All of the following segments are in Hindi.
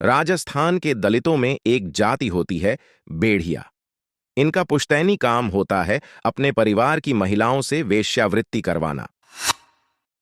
राजस्थान के दलितों में एक जाति होती है, बेढ़िया। इनका पुश्तैनी काम होता है अपने परिवार की महिलाओं से वेश्यावृत्ति करवाना।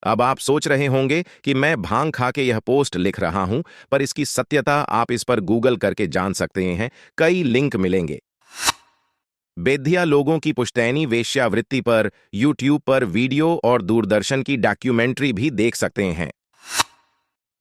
अब आप सोच रहे होंगे कि मैं भांग खा के यह पोस्ट लिख रहा हूं, पर इसकी सत्यता आप इस पर गूगल करके जान सकते हैं। कई लिंक मिलेंगे। बेधिया लोगों की पुश्तैनी वेश्यावृत्ति पर यूट्यूब पर वीडियो और दूरदर्शन की डॉक्यूमेंट्री भी देख सकते हैं।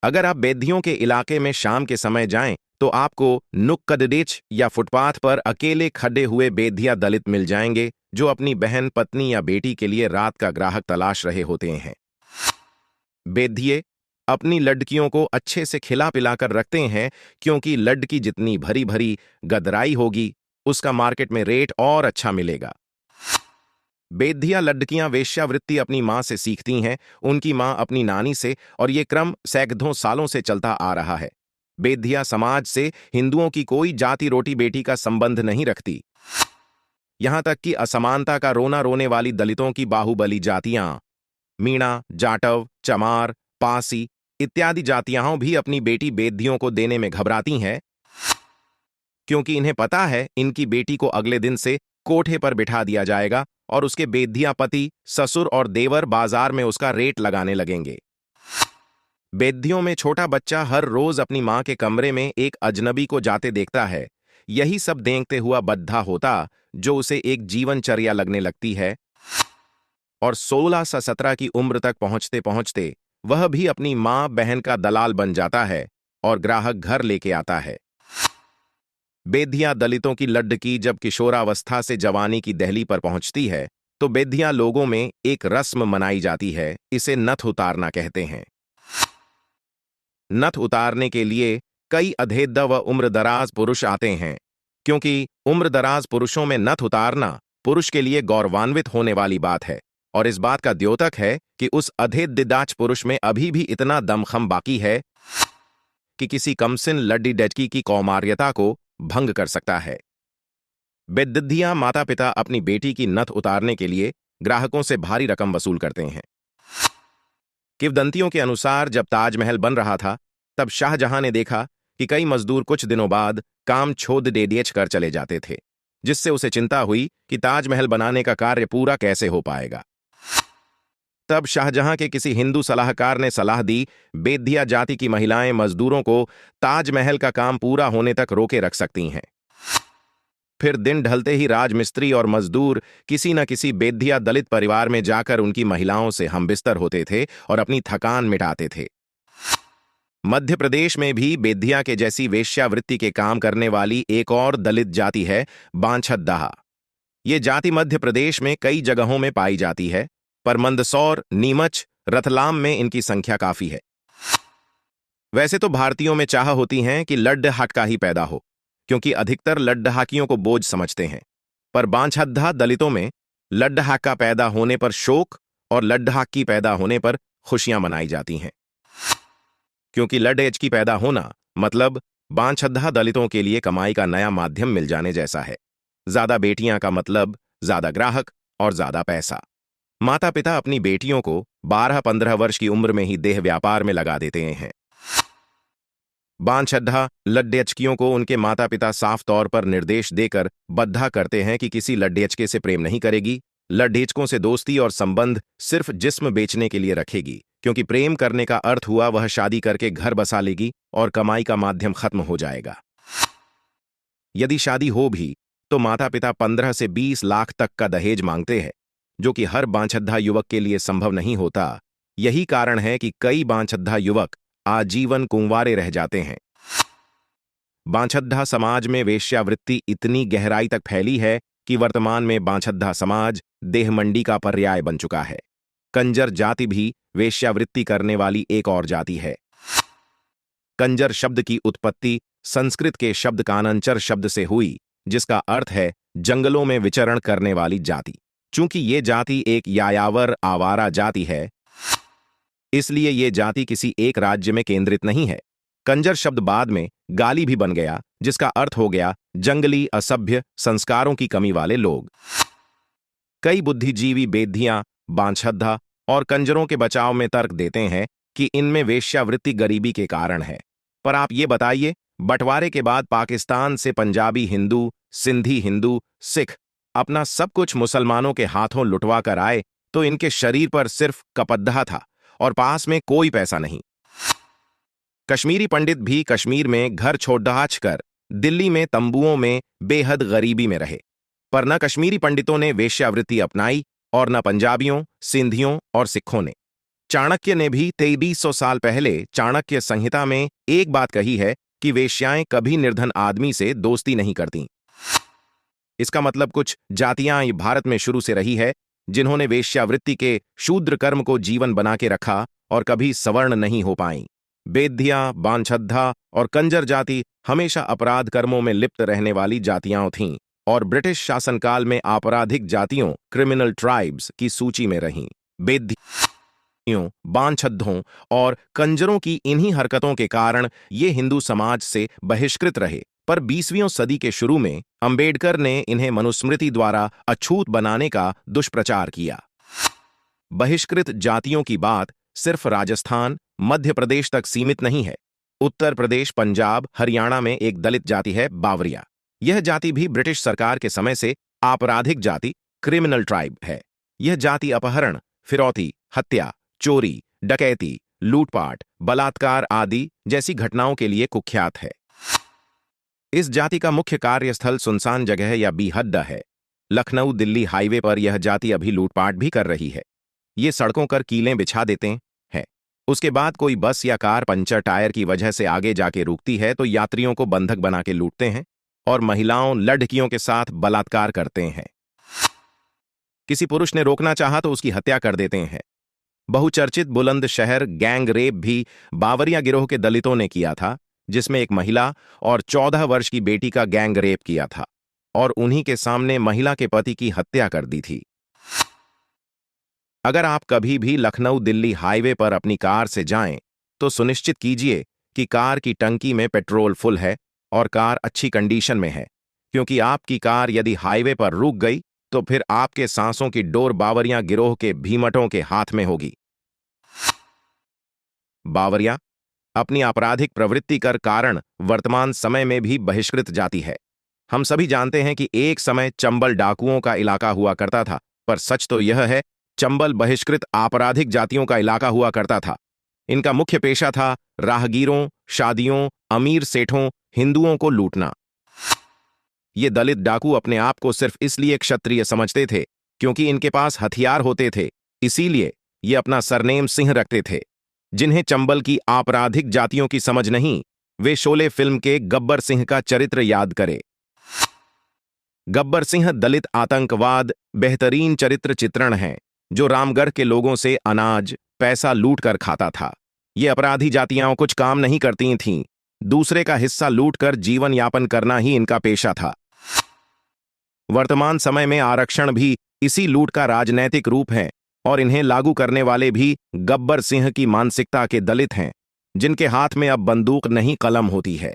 अगर आप बेधियों के इलाके में शाम के समय जाएं, तो आपको नुक्कड़ डिच या फुटपाथ पर अकेले खड़े हुए बेधिया दलित मिल जाएंगे, जो अपनी बहन, पत्नी या बेटी के लिए रात का ग्राहक तलाश रहे होते हैं। बेधिये अपनी लड़कियों को अच्छे से खिला पिलाकर रखते हैं, क्योंकि लड़की जितनी भरी भरी गदराई होगी, उसका मार्केट में रेट और अच्छा मिलेगा। बेधिया लड़कियां वेश्यावृत्ति अपनी मां से सीखती हैं, उनकी मां अपनी नानी से, और ये क्रम सैकड़ों सालों से चलता आ रहा है। बेधिया समाज से हिंदुओं की कोई जाति रोटी बेटी का संबंध नहीं रखती। यहां तक कि असमानता का रोना रोने वाली दलितों की बाहुबली जातियां मीणा, जाटव, चमार, पासी इत्यादि जातियां भी अपनी बेटी बेधियों को देने में घबराती हैं, क्योंकि इन्हें पता है इनकी बेटी को अगले दिन से कोठे पर बिठा दिया जाएगा और उसके बेधिया पति, ससुर और देवर बाजार में उसका रेट लगाने लगेंगे। बेधियों में छोटा बच्चा हर रोज अपनी मां के कमरे में एक अजनबी को जाते देखता है। यही सब देखते हुआ बद्धा होता, जो उसे एक जीवनचर्या लगने लगती है, और 16 से 17 की उम्र तक पहुंचते पहुंचते वह भी अपनी मां बहन का दलाल बन जाता है और ग्राहक घर लेके आता है। बेधिया दलितों की लड़की जब किशोरावस्था से जवानी की दहली पर पहुंचती है, तो बेधिया लोगों में एक रस्म मनाई जाती है। इसे नथ उतारना कहते हैं। नथ उतारने के लिए कई अधेद्ध व उम्रदराज पुरुष आते हैं, क्योंकि उम्रदराज पुरुषों में नथ उतारना पुरुष के लिए गौरवान्वित होने वाली बात है, और इस बात का द्योतक है कि उस अधेद्दिदाच पुरुष में अभी भी इतना दमखम बाकी है कि किसी कमसिन लड्डी डचकी की कौमार्यता को भंग कर सकता है। बेदिया माता पिता अपनी बेटी की नथ उतारने के लिए ग्राहकों से भारी रकम वसूल करते हैं। किंवदंतियों के अनुसार जब ताजमहल बन रहा था, तब शाहजहां ने देखा कि कई मजदूर कुछ दिनों बाद काम छोड़ दे कर चले जाते थे, जिससे उसे चिंता हुई कि ताजमहल बनाने का कार्य पूरा कैसे हो पाएगा। तब शाहजहां के किसी हिंदू सलाहकार ने सलाह दी, बेधिया जाति की महिलाएं मजदूरों को ताजमहल का काम पूरा होने तक रोके रख सकती हैं। फिर दिन ढलते ही राजमिस्त्री और मजदूर किसी न किसी बेधिया दलित परिवार में जाकर उनकी महिलाओं से हमबिस्तर होते थे और अपनी थकान मिटाते थे। मध्य प्रदेश में भी बेधिया के जैसी वेश्यावृत्ति के काम करने वाली एक और दलित जाति है, बांछदाह। ये जाति मध्य प्रदेश में कई जगहों में पाई जाती है, पर मंदसौर, नीमच, रतलाम में इनकी संख्या काफी है। वैसे तो भारतीयों में चाह होती है कि लड्ढाक का ही पैदा हो, क्योंकि अधिकतर लड्ढाकियों को बोझ समझते हैं, पर बांछदा दलितों में लड्ढाक का पैदा होने पर शोक और लड्ढाक की पैदा होने पर खुशियां मनाई जाती हैं। क्योंकि लड्ढेच की पैदा होना मतलब बांछदा दलितों के लिए कमाई का नया माध्यम मिल जाने जैसा है। ज्यादा बेटियां का मतलब ज्यादा ग्राहक और ज्यादा पैसा। माता पिता अपनी बेटियों को 12-15 वर्ष की उम्र में ही देह व्यापार में लगा देते हैं। बांछदा लड्ढेचकियों को उनके माता पिता साफ तौर पर निर्देश देकर बद्धा करते हैं कि किसी लड्ढेचके से प्रेम नहीं करेगी, लड्ढेचकों से दोस्ती और संबंध सिर्फ जिस्म बेचने के लिए रखेगी, क्योंकि प्रेम करने का अर्थ हुआ वह शादी करके घर बसा लेगी और कमाई का माध्यम खत्म हो जाएगा। यदि शादी हो भी तो माता पिता 15 से 20 लाख तक का दहेज मांगते हैं, जो कि हर बांछदा युवक के लिए संभव नहीं होता। यही कारण है कि कई बांछदा युवक आजीवन कुंवारे रह जाते हैं। बांछदा समाज में वेश्यावृत्ति इतनी गहराई तक फैली है कि वर्तमान में बांछदा समाज देहमंडी का पर्याय बन चुका है। कंजर जाति भी वेश्यावृत्ति करने वाली एक और जाति है। कंजर शब्द की उत्पत्ति संस्कृत के शब्द कानंचर शब्द से हुई, जिसका अर्थ है जंगलों में विचरण करने वाली जाति। चूंकि ये जाति एक यायावर आवारा जाति है, इसलिए ये जाति किसी एक राज्य में केंद्रित नहीं है। कंजर शब्द बाद में गाली भी बन गया, जिसका अर्थ हो गया जंगली, असभ्य, संस्कारों की कमी वाले लोग। कई बुद्धिजीवी बेधियां, बांछदा और कंजरों के बचाव में तर्क देते हैं कि इनमें वेश्यावृत्ति गरीबी के कारण है। पर आप ये बताइए, बंटवारे के बाद पाकिस्तान से पंजाबी हिंदू, सिंधी हिंदू, सिख अपना सब कुछ मुसलमानों के हाथों लुटवा कर आए तो इनके शरीर पर सिर्फ कपद्दा था और पास में कोई पैसा नहीं। कश्मीरी पंडित भी कश्मीर में घर छोड़ाछ कर दिल्ली में तंबुओं में बेहद गरीबी में रहे, पर न कश्मीरी पंडितों ने वेश्यावृत्ति अपनाई और न पंजाबियों, सिंधियों और सिखों ने। चाणक्य ने भी 2300 साल पहले चाणक्य संहिता में एक बात कही है कि वेश्याएं कभी निर्धन आदमी से दोस्ती नहीं करती। इसका मतलब कुछ जातियां भारत में शुरू से रही है जिन्होंने वेश्यावृत्ति के शूद्र कर्म को जीवन बना के रखा और कभी सवर्ण नहीं हो पाईं। बेद्या, बांछद्धा और कंजर जाति हमेशा अपराध कर्मों में लिप्त रहने वाली जातियां थीं और ब्रिटिश शासनकाल में आपराधिक जातियों क्रिमिनल ट्राइब्स की सूची में रहीं। बेद्यों, बांछद्धों और कंजरों की इन्हीं हरकतों के कारण ये हिंदू समाज से बहिष्कृत रहे, पर 20वीं सदी के शुरू में अंबेडकर ने इन्हें मनुस्मृति द्वारा अछूत बनाने का दुष्प्रचार किया। बहिष्कृत जातियों की बात सिर्फ राजस्थान, मध्य प्रदेश तक सीमित नहीं है। उत्तर प्रदेश, पंजाब, हरियाणा में एक दलित जाति है बावरिया। यह जाति भी ब्रिटिश सरकार के समय से आपराधिक जाति क्रिमिनल ट्राइब है। यह जाति अपहरण, फिरौती, हत्या, चोरी, डकैती, लूटपाट, बलात्कार आदि जैसी घटनाओं के लिए कुख्यात है। इस जाति का मुख्य कार्यस्थल सुनसान जगह या बीहड्डा है। लखनऊ दिल्ली हाईवे पर यह जाति अभी लूटपाट भी कर रही है। ये सड़कों पर कीलें बिछा देते हैं, उसके बाद कोई बस या कार पंचर टायर की वजह से आगे जाके रुकती है तो यात्रियों को बंधक बना के लूटते हैं और महिलाओं, लड़कियों के साथ बलात्कार करते हैं। किसी पुरुष ने रोकना चाहा तो उसकी हत्या कर देते हैं। बहुचर्चित बुलंदशहर गैंग रेप भी बावरिया गिरोह के दलितों ने किया था, जिसमें एक महिला और 14 वर्ष की बेटी का गैंग रेप किया था और उन्हीं के सामने महिला के पति की हत्या कर दी थी। अगर आप कभी भी लखनऊ दिल्ली हाईवे पर अपनी कार से जाएं, तो सुनिश्चित कीजिए कि कार की टंकी में पेट्रोल फुल है और कार अच्छी कंडीशन में है, क्योंकि आपकी कार यदि हाईवे पर रुक गई तो फिर आपके सांसों की डोर बावरिया गिरोह के भीमटों के हाथ में होगी। बावरिया अपनी आपराधिक प्रवृत्ति कर कारण वर्तमान समय में भी बहिष्कृत जाति है। हम सभी जानते हैं कि एक समय चंबल डाकुओं का इलाका हुआ करता था, पर सच तो यह है चंबल बहिष्कृत आपराधिक जातियों का इलाका हुआ करता था। इनका मुख्य पेशा था राहगीरों, शादियों, अमीर सेठों, हिंदुओं को लूटना। ये दलित डाकू अपने आप को सिर्फ इसलिए क्षत्रिय समझते थे क्योंकि इनके पास हथियार होते थे, इसीलिए ये अपना सरनेम सिंह रखते थे। जिन्हें चंबल की आपराधिक जातियों की समझ नहीं, वे शोले फिल्म के गब्बर सिंह का चरित्र याद करे। गब्बर सिंह दलित आतंकवाद बेहतरीन चरित्र चित्रण है, जो रामगढ़ के लोगों से अनाज, पैसा लूट कर खाता था। ये अपराधी जातियां कुछ काम नहीं करती थीं, दूसरे का हिस्सा लूटकर जीवन यापन करना ही इनका पेशा था। वर्तमान समय में आरक्षण भी इसी लूट का राजनैतिक रूप है और इन्हें लागू करने वाले भी गब्बर सिंह की मानसिकता के दलित हैं, जिनके हाथ में अब बंदूक नहीं कलम होती है।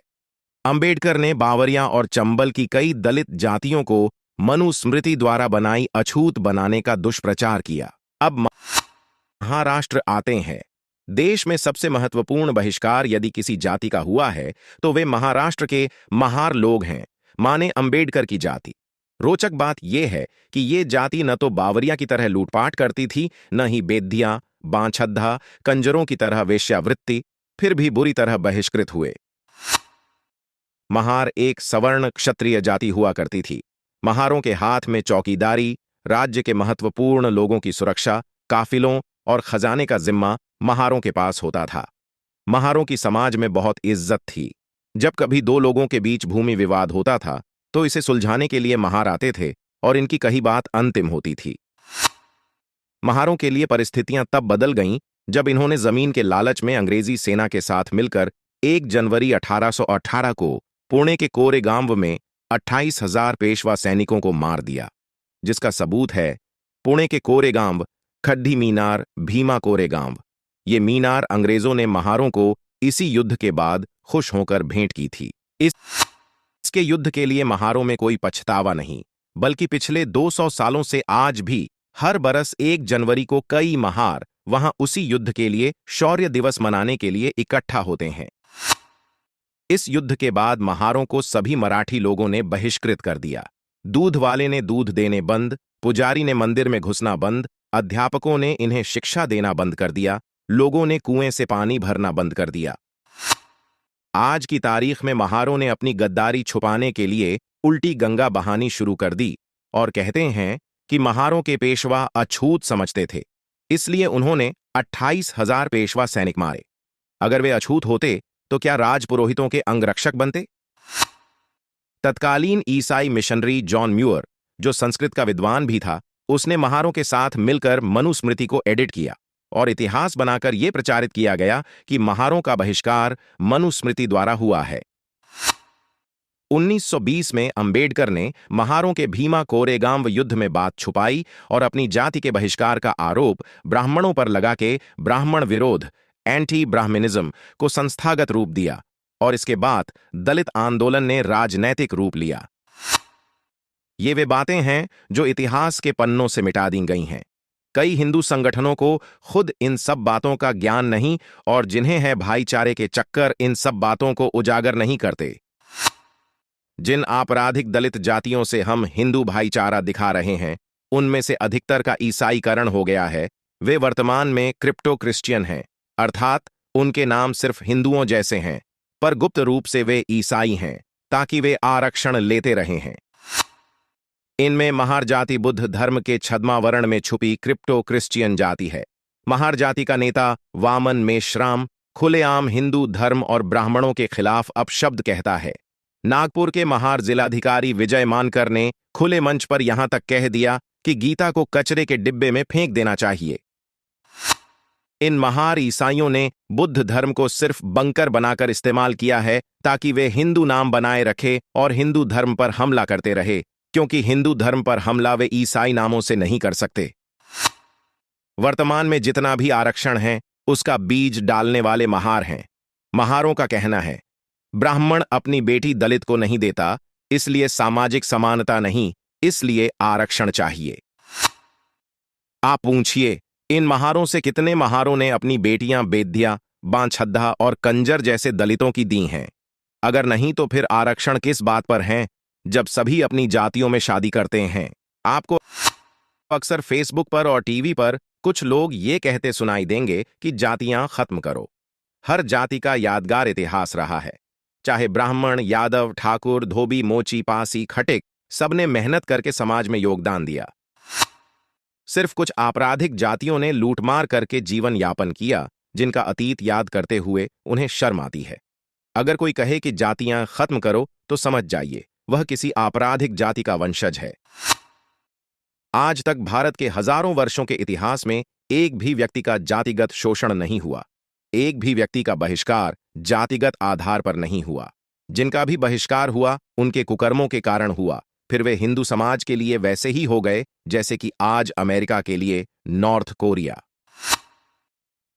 अंबेडकर ने बावरिया और चंबल की कई दलित जातियों को मनुस्मृति द्वारा बनाई अछूत बनाने का दुष्प्रचार किया। अब महाराष्ट्र आते हैं। देश में सबसे महत्वपूर्ण बहिष्कार यदि किसी जाति का हुआ है तो वे महाराष्ट्र के महार लोग हैं, माने अंबेडकर की जाति। रोचक बात यह है कि ये जाति न तो बावरिया की तरह लूटपाट करती थी, न ही बेद्या, बांछद्धा, कंजरों की तरह वेश्यावृत्ति, फिर भी बुरी तरह बहिष्कृत हुए। महार एक सवर्ण क्षत्रिय जाति हुआ करती थी। महारों के हाथ में चौकीदारी, राज्य के महत्वपूर्ण लोगों की सुरक्षा, काफिलों और खजाने का जिम्मा महारों के पास होता था। महारों की समाज में बहुत इज्जत थी। जब कभी दो लोगों के बीच भूमि विवाद होता था तो इसे सुलझाने के लिए महार आते थे और इनकी कही बात अंतिम होती थी। महारों के लिए परिस्थितियां तब बदल गईं जब इन्होंने जमीन के लालच में अंग्रेजी सेना के साथ मिलकर 1 जनवरी 1818 को पुणे के कोरेगांव में 28,000 पेशवा सैनिकों को मार दिया, जिसका सबूत है पुणे के कोरेगांव, खड्डी मीनार, भीमा कोरेगांव। ये मीनार अंग्रेजों ने महारों को इसी युद्ध के बाद खुश होकर भेंट की थी। इसके युद्ध के लिए महारों में कोई पछतावा नहीं, बल्कि पिछले 200 सालों से आज भी हर बरस 1 जनवरी को कई महार वहां उसी युद्ध के लिए शौर्य दिवस मनाने के लिए इकट्ठा होते हैं। इस युद्ध के बाद महारों को सभी मराठी लोगों ने बहिष्कृत कर दिया। दूध वाले ने दूध देने बंद, पुजारी ने मंदिर में घुसना बंद, अध्यापकों ने इन्हें शिक्षा देना बंद कर दिया, लोगों ने कुएं से पानी भरना बंद कर दिया। आज की तारीख में महारों ने अपनी गद्दारी छुपाने के लिए उल्टी गंगा बहानी शुरू कर दी और कहते हैं कि महारों के पेशवा अछूत समझते थे, इसलिए उन्होंने 28,000 पेशवा सैनिक मारे। अगर वे अछूत होते तो क्या राजपुरोहितों के अंगरक्षक बनते? तत्कालीन ईसाई मिशनरी जॉन म्यूअर, जो संस्कृत का विद्वान भी था, उसने महारों के साथ मिलकर मनुस्मृति को एडिट किया और इतिहास बनाकर यह प्रचारित किया गया कि महारों का बहिष्कार मनुस्मृति द्वारा हुआ है। 1920 में अंबेडकर ने महारों के भीमा कोरेगांव युद्ध में बात छुपाई और अपनी जाति के बहिष्कार का आरोप ब्राह्मणों पर लगा के ब्राह्मण विरोध, एंटी ब्राह्मणिज्म को संस्थागत रूप दिया और इसके बाद दलित आंदोलन ने राजनैतिक रूप लिया। ये वे बातें हैं जो इतिहास के पन्नों से मिटा दी गई हैं। कई हिंदू संगठनों को खुद इन सब बातों का ज्ञान नहीं और जिन्हें है भाईचारे के चक्कर इन सब बातों को उजागर नहीं करते। जिन आपराधिक दलित जातियों से हम हिंदू भाईचारा दिखा रहे हैं, उनमें से अधिकतर का ईसाईकरण हो गया है। वे वर्तमान में क्रिप्टो क्रिश्चियन हैं, अर्थात उनके नाम सिर्फ हिंदुओं जैसे हैं, पर गुप्त रूप से वे ईसाई हैं ताकि वे आरक्षण लेते रहे हैं। इनमें महार जाति बुद्ध धर्म के छद्मावरण में छुपी क्रिप्टो क्रिश्चियन जाति है। महार जाति का नेता वामन मेश्राम खुलेआम हिंदू धर्म और ब्राह्मणों के खिलाफ अपशब्द कहता है। नागपुर के महार जिलाधिकारी विजय मानकर ने खुले मंच पर यहां तक कह दिया कि गीता को कचरे के डिब्बे में फेंक देना चाहिए। इन महार ईसाइयों ने बुद्ध धर्म को सिर्फ बंकर बनाकर इस्तेमाल किया है ताकि वे हिंदू नाम बनाए रखे और हिंदू धर्म पर हमला करते रहे, क्योंकि हिंदू धर्म पर हमला वे ईसाई नामों से नहीं कर सकते। वर्तमान में जितना भी आरक्षण है उसका बीज डालने वाले महार हैं। महारों का कहना है, ब्राह्मण अपनी बेटी दलित को नहीं देता, इसलिए सामाजिक समानता नहीं, इसलिए आरक्षण चाहिए। आप पूछिए, इन महारों से कितने महारों ने अपनी बेटियां बेद्या, बांछद्दा और कंजर जैसे दलितों की दी हैं? अगर नहीं तो फिर आरक्षण किस बात पर हैं, जब सभी अपनी जातियों में शादी करते हैं? आपको अक्सर फेसबुक पर और टीवी पर कुछ लोग ये कहते सुनाई देंगे कि जातियां खत्म करो। हर जाति का यादगार इतिहास रहा है, चाहे ब्राह्मण, यादव, ठाकुर, धोबी, मोची, पासी, खटिक, सबने मेहनत करके समाज में योगदान दिया। सिर्फ कुछ आपराधिक जातियों ने लूटमार करके जीवन यापन किया, जिनका अतीत याद करते हुए उन्हें शर्म आती है। अगर कोई कहे कि जातियां खत्म करो तो समझ जाइए वह किसी आपराधिक जाति का वंशज है। आज तक भारत के हजारों वर्षों के इतिहास में एक भी व्यक्ति का जातिगत शोषण नहीं हुआ, एक भी व्यक्ति का बहिष्कार जातिगत आधार पर नहीं हुआ। जिनका भी बहिष्कार हुआ उनके कुकर्मों के कारण हुआ, फिर वे हिंदू समाज के लिए वैसे ही हो गए जैसे कि आज अमेरिका के लिए नॉर्थ कोरिया।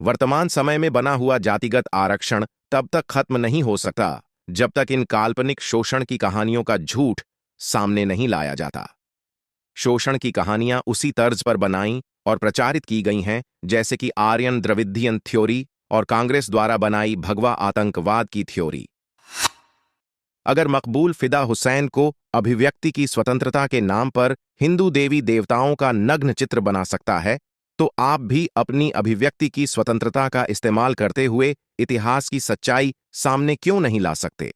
वर्तमान समय में बना हुआ जातिगत आरक्षण तब तक खत्म नहीं हो सकता जब तक इन काल्पनिक शोषण की कहानियों का झूठ सामने नहीं लाया जाता। शोषण की कहानियां उसी तर्ज पर बनाई और प्रचारित की गई हैं जैसे कि आर्यन द्रविडियन थ्योरी और कांग्रेस द्वारा बनाई भगवा आतंकवाद की थ्योरी। अगर मकबूल फिदा हुसैन को अभिव्यक्ति की स्वतंत्रता के नाम पर हिंदू देवी देवताओं का नग्न चित्र बना सकता है, तो आप भी अपनी अभिव्यक्ति की स्वतंत्रता का इस्तेमाल करते हुए इतिहास की सच्चाई सामने क्यों नहीं ला सकते?